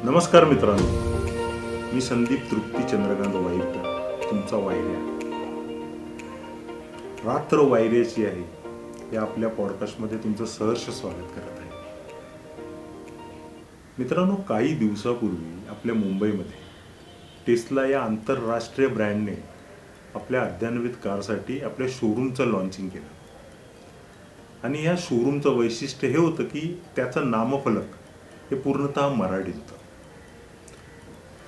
नमस्कार मित्रांनो, मी संदीप तृप्ती चंद्रकांत वाईकर, तुमचा वायऱ्या. रात्र वायऱ्याची आहे या आपल्या पॉडकास्टमध्ये तुमचं सहर्ष स्वागत करत आहे. मित्रांनो, काही दिवसापूर्वी आपल्या मुंबईमध्ये टेस्ला या आंतरराष्ट्रीय ब्रँडने आपल्या अद्ययान्वित कारसाठी आपल्या शोरूमचं लॉन्चिंग केलं. आणि या शोरूमचं वैशिष्ट्य हे होतं की त्याचं नामफलक हे पूर्णतः मराठीत होतं.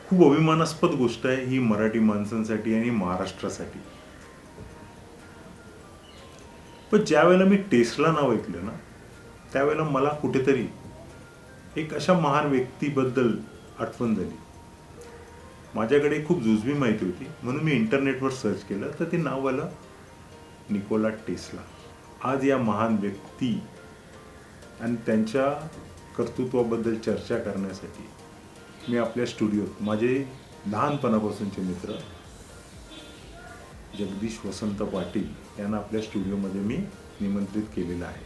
खूप अभिमानास्पद गोष्ट आहे ही मराठी माणसांसाठी आणि महाराष्ट्रासाठी. पण ज्या वेळेला मी टेस्ला नाव ऐकलं ना, त्यावेळेला मला कुठेतरी एक अशा महान व्यक्तीबद्दल आठवण झाली. माझ्याकडे खूप जुजबी माहिती होती म्हणून मी इंटरनेटवर सर्च केलं तर ते नाव आलं निकोला टेस्ला. आज या महान व्यक्ती आणि त्यांच्या कर्तृत्वाबद्दल चर्चा करण्यासाठी मी आपल्या स्टुडिओत माझे लहानपणापासूनचे मित्र जगदीश वसंत पाटील यांना आपल्या स्टुडिओमध्ये मी निमंत्रित केलेलं आहे.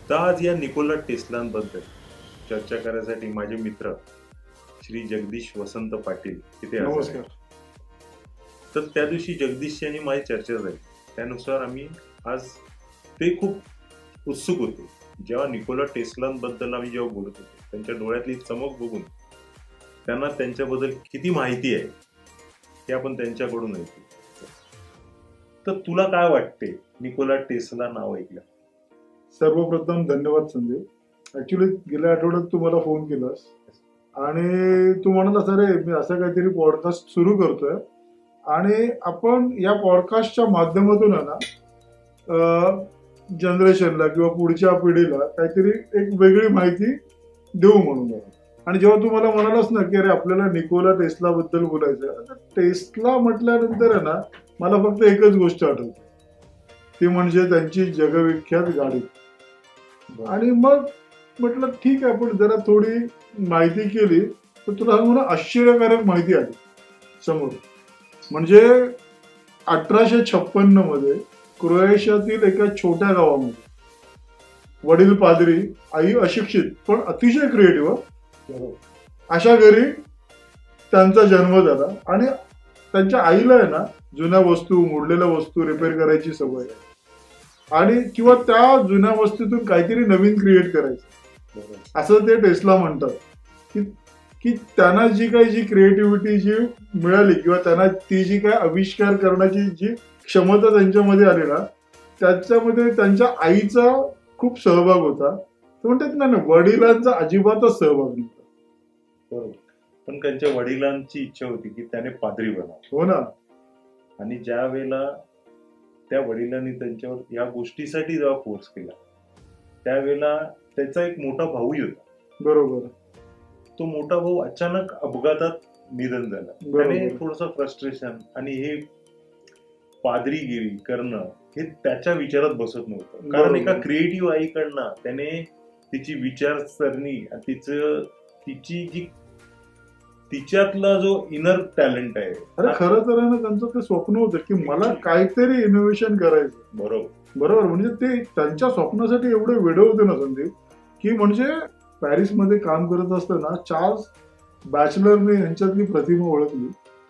तर आज या निकोला टेस्लांबद्दल चर्चा करण्यासाठी माझे मित्र श्री जगदीश वसंत पाटील इथे हजर आहेत. तर त्या दिवशी जगदीश यांनी माझी चर्चा झाली, त्यानुसार आम्ही आज ते खूप उत्सुक होते. जेव्हा निकोला टेस्लांबद्दल आम्ही जेव्हा बोलत होतो, त्यांच्या डोळ्यातली चमक बघून त्यांना त्यांच्याबद्दल किती माहिती आहे हे आपण त्यांच्याकडून ऐकू. तर तुला काय वाटते निकोला टेस्ला नाव ऐकलं? सर्वप्रथम धन्यवाद संदीप. ऍक्च्युली गेल्या आठवड्यात तू मला फोन केलास आणि तू म्हणालास अरे मी असं काहीतरी पॉडकास्ट सुरू करतोय आणि आपण या पॉडकास्टच्या माध्यमातून आहे ना जनरेशनला किंवा पुढच्या पिढीला काहीतरी एक वेगळी माहिती देऊ म्हणून. आणि जेव्हा तू मला म्हणालास ना की अरे आपल्याला निकोला टेस्ला बद्दल बोलायचं, तर टेस्ला म्हटल्यानंतर आहे ना मला फक्त एकच गोष्ट आठवते, ती म्हणजे त्यांची जगविख्यात गाडी. आणि मग म्हटलं ठीक आहे, आपण जरा थोडी माहिती केली तर तुला सांगू ना आश्चर्यकारक माहिती आली समोर. म्हणजे 1856 मध्ये क्रोएशियातील एका छोट्या गावामध्ये वडील पादरी, आई अशिक्षित पण अतिशय क्रिएटिव्ह अशा घरी त्यांचा जन्म झाला. आणि त्यांच्या आईला आहे ना जुन्या वस्तू, मोडलेल्या वस्तू रिपेअर करायची सवय आहे आणि किंवा त्या जुन्या वस्तूतून काहीतरी नवीन क्रिएट करायचं असं ते टेस्ला म्हणतात. की त्यांना जी क्रिएटिव्हिटी जी मिळाली किंवा त्यांना ती जी काय आविष्कार करण्याची जी क्षमता त्यांच्यामध्ये आली ना, त्याच्यामध्ये त्यांच्या आईचा खूप सहभाग होता. तर म्हणतात ना वडिलांचा अजिबातच सहभाग नव्हता. बरोबर. पण त्यांच्या वडिलांची इच्छा होती की त्याने पादरी बनावं. हो ना. आणि ज्या वेळेला त्या वडिलांनी त्यांच्यावर या गोष्टीसाठी जेव्हा फोर्स केला, त्यावेळेला त्याचा एक मोठा भाऊही होता. बरोबर. तो मोठा भाऊ अचानक अपघातात निधन झाला. त्याने थोडस फ्रस्ट्रेशन आणि हे पादरीगिरी करणं हे त्याच्या विचारात बसत नव्हतं. कारण एका क्रिएटिव्ह आईकडनं त्याने तिची विचारसरणी, तिची जी तिच्यातला जो इनर टॅलेंट आहे. अरे खरं तर ना त्यांचं ते स्वप्न होतं की मला काहीतरी इनोव्हेशन करायचं. बरोबर. म्हणजे ते त्यांच्या स्वप्नासाठी एवढे वेडे होते ना संदीप, की म्हणजे पॅरिसमध्ये काम करत असताना चार्ल्स बॅचलरने यांच्यातली प्रतिमा ओळखली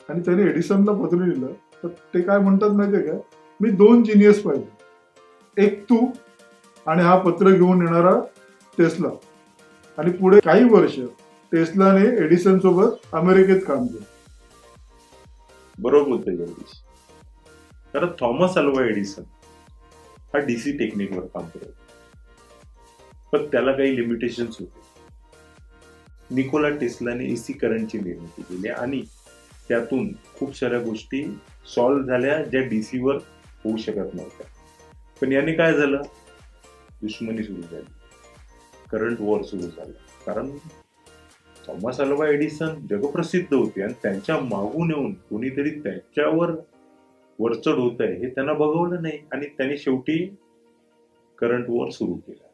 आणि त्याने एडिसनला पत्र लिहिलं. तर ते काय म्हणतात माहितीये का, मी 2 जिनियस पाहिजे, एक तू आणि हा पत्र घेऊन येणारा टेस्ला. आणि पुढे काही वर्ष टेस्लाने एडिसन सोबत अमेरिकेत काम केलं. बरोबर बोलतोय जगदीश. कारण थॉमस अल्वा एडिसन हा डीसी टेक्निकवर काम करत, पण त्याला काही लिमिटेशन्स होते. निकोला टेस्लाने एसी करंटची निर्मिती केली आणि त्यातून खूप साऱ्या गोष्टी सॉल्व्ह झाल्या ज्या डीसीवर होऊ शकत नव्हत्या. पण याने काय झालं, दुश्मनी सुरू झाली, करंट वॉर सुरू झालं. कारण थॉमस अल्वा एडिसन जगप्रसिद्ध होते आणि त्यांच्या मागून येऊन कोणीतरी त्याच्यावर वरचढ होत आहे हे त्यांना बघवलं नाही आणि त्यांनी शेवटी करंट वॉर सुरू केला.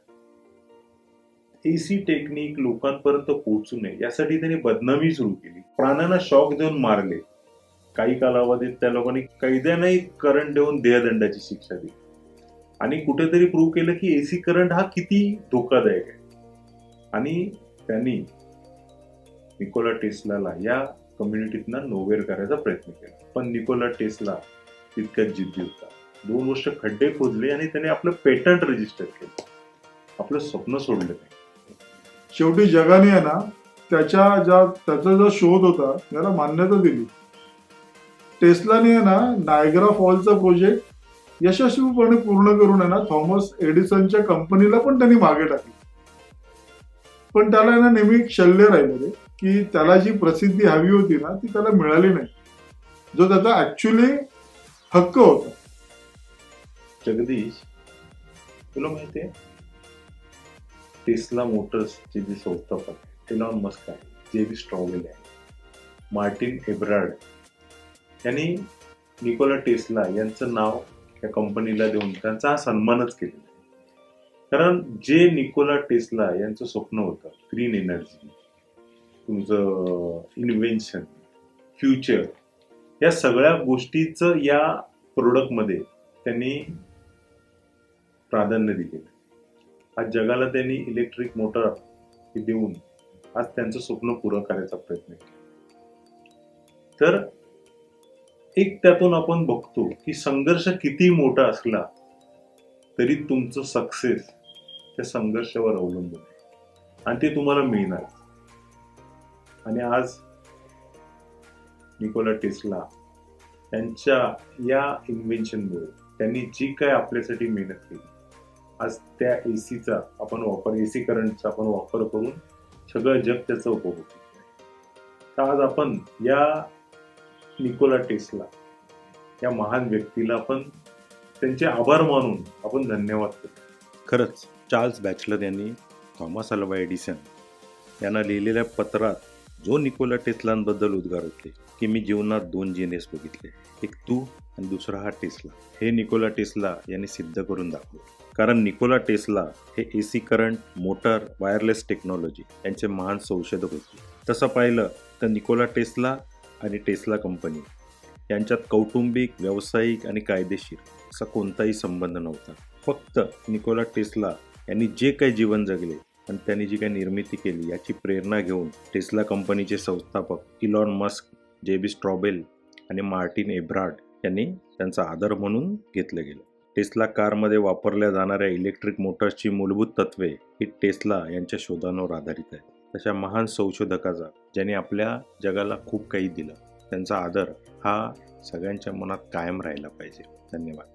एसी टेक्निक लोकांपर्यंत पोहोचू नये यासाठी त्यांनी बदनामी सुरू केली, प्राण्यांना शॉक देऊन मारले. काही कालावधीत त्या लोकांनी कैद्यांनाही करंट देऊन देहदंडाची शिक्षा दिली आणि कुठेतरी प्रूव्ह केलं की एसी करंट हा किती धोकादायक आहे. आणि त्यांनी निकोला टेस्लाला या कम्युनिटीतनं नोवेर करायचा प्रयत्न केला. पण निकोला टेस्ला तितक्याच जिद्दी होता. 2 वर्ष खड्डे खोदले आणि त्याने आपलं पेटंट रजिस्टर केलं. आपलं स्वप्न सोडलं नाही. शेवटी जगाने आहे ना त्याचा जो शोध होता त्याला मान्यता दिली. टेस्लाने आहे ना नायग्रा फॉलचा प्रोजेक्ट यशस्वीपणे पूर्ण करून आहे ना थॉमस एडिसनच्या कंपनीला पण त्यांनी मागे टाकली. पण त्याला आहे ना नेहमी शल्य राहिलं रे की त्याला जी प्रसिद्धी हवी होती ना ती त्याला मिळाली नाही, जो त्याचा ऍक्च्युली हक्क होता. जगदीश, तुला माहितीये टेस्ला मोटर्सचे जे संस्थापक एलॉन मस्क आहे, जेबी स्ट्रॉवेल आहे, मार्टिन एब्रार्ड यांनी निकोला टेस्ला यांचं नाव या कंपनीला देऊन त्यांचा हा सन्मानच केलेला आहे. कारण जे निकोला टेस्ला यांचं स्वप्न होतं, ग्रीन एनर्जी, तुमचं इन्व्हेन्शन, फ्युचर, या सगळ्या गोष्टीचं या प्रोडक्टमध्ये त्यांनी प्राधान्य दिलेलं. आज जगाला त्यांनी इलेक्ट्रिक मोटर देऊन आज त्यांचं स्वप्न पुरं करायचा प्रयत्न केला. तर एक त्यातून आपण बघतो की संघर्ष किती मोठा असला तरी तुमचं सक्सेस त्या संघर्षावर अवलंबून आहे आणि ते तुम्हाला मिळणार. आणि आज निकोला टेस्ला त्यांच्या या इन्व्हेन्शनमुळे त्यांनी जी काय आपल्यासाठी मेहनत केली, आज त्या एसीचा आपण वापर, एसी करंटचा आपण वापर करून सगळं जग त्याचा उपभोग करतोय. तर आज आपण या निकोला टेस्ला या महान व्यक्तीला आपण त्यांचे आभार मानून आपण धन्यवाद करतो. खरंच चार्ल्स बॅचलर यांनी थॉमस अल्वा एडिसन यांना लिहिलेल्या पत्रात जो निकोला टेस्लांबद्दल उद्गार होते की मी जीवनात 2 जीनेस बघितले, एक तू आणि दुसरा हा टेस्ला, हे निकोला टेस्ला यांनी सिद्ध करून दाखवलं. कारण निकोला टेस्ला हे AC current, motor, wireless technology यांचे महान संशोधक होते. तसं पाहिलं तर निकोला टेस्ला आणि टेस्ला कंपनी यांच्यात कौटुंबिक, व्यावसायिक आणि कायदेशीर असा कोणताही संबंध नव्हता. फक्त निकोला टेस्ला यांनी जे काही जीवन जगले आणि त्यांनी जी काही निर्मिती केली याची प्रेरणा घेऊन टेस्ला कंपनीचे संस्थापक इलॉन मस्क, जेबी स्ट्रॉवेल आणि मार्टिन एब्रार्ड यांनी त्यांचा आदर म्हणून घेतलं गेलं. टेस्ला कारमध्ये वापरल्या जाणाऱ्या इलेक्ट्रिक मोटर्सची मूलभूत तत्वे ही टेस्ला यांच्या शोधांवर आधारित आहेत. तशा महान संशोधकाचा ज्यांनी आपल्या जगाला खूप काही दिलं, त्यांचा आदर हा सगळ्यांच्या मनात कायम राहिला पाहिजे. धन्यवाद.